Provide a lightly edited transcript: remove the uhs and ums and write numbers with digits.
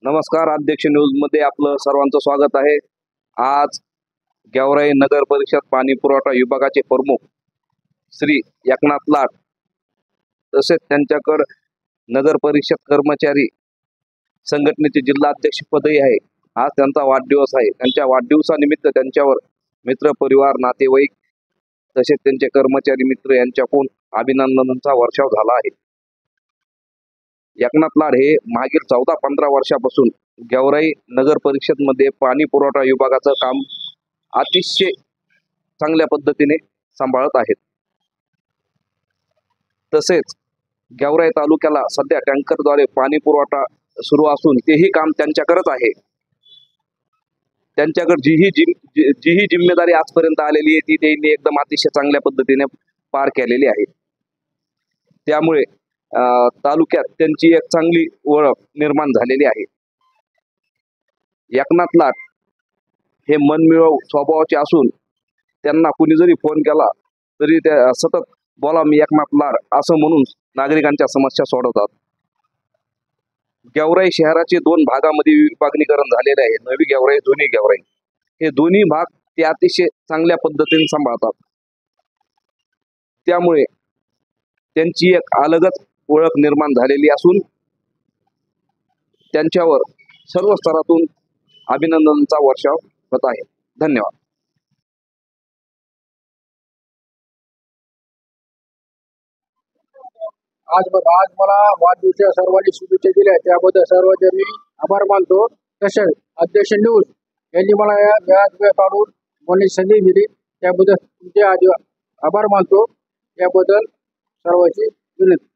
नमस्कार, अध्यक्ष न्यूज मध्ये आपलं सर्वांचं स्वागत आहे। आज गेवराई नगर परिषद पाणी पुरवठा विभागाचे प्रमुख श्री एकनाथ लाड तसेच त्यांच्याकडे नगर परिषद कर्मचारी संघटनेचे जिल्हा अध्यक्ष पदही आहे। आज त्यांचा वाढदिवस आहे। त्यांच्या वाढदिवसानिमित्त त्यांच्यावर मित्र परिवार नातेवाईक तसेच त्यांचे कर्मचारी मित्र यांच्याकडून अभिनंदनाचा वर्षाव झाला आहे। एकनाथ लाड हे मागील 14-15 वर्षापासून गेवराई नगर परिषद मध्ये पाणी पुरवठा विभागाचं काम अतिशय चांगल्या पद्धतीने सांभाळत आहेत। तसेच गेवराई तालुक्याला सध्या टँकरद्वारे पाणी पुरवठा सुरू असून तेही काम त्यांच्याकडेच आहे। त्यांच्याकडे जी जिम्मेदारी आजपर्यंत आलेली आहे ती त्यांनी एकदम अतिशय चांगल्या पद्धतीने पार केलेली आहे। त्यामुळे तालुक्यात त्यांची एक चांगली ओळख निर्माण झालेली आहे। एकनाथ लाड हे मनमिळावू स्वभावाचे असून त्यांना कुणी जरी फोन केला तरी ते सतत बोला मी एकनाथ लाड असं म्हणून नागरिकांच्या समस्या सोडवतात। गेवराई शहराचे 2 भागामध्ये विभागणीकरण झालेले आहे, नवी गेवराई, जुनी गेवराई। हे दोन्ही भाग ते अतिशय चांगल्या पद्धतीने सांभाळतात। त्यामुळे त्यांची एक अलगच ओळख निर्माण झालेली असून त्यांच्यावर सर्व स्तरातून अभिनंदनाचा वर्षाव होत आहे। धन्यवाद। आज मला वाढदिवसाच्या सर्वांनी शुभेच्छा दिल्या त्याबद्दल सर्वांचे मी आभार मानतो। तसेच अध्यक्ष न्यूज यांनी मला या वेळ काढून मला संधी दिली त्याबद्दल तुमचे आभार मानतो। याबद्दल सर्वांची विनंती।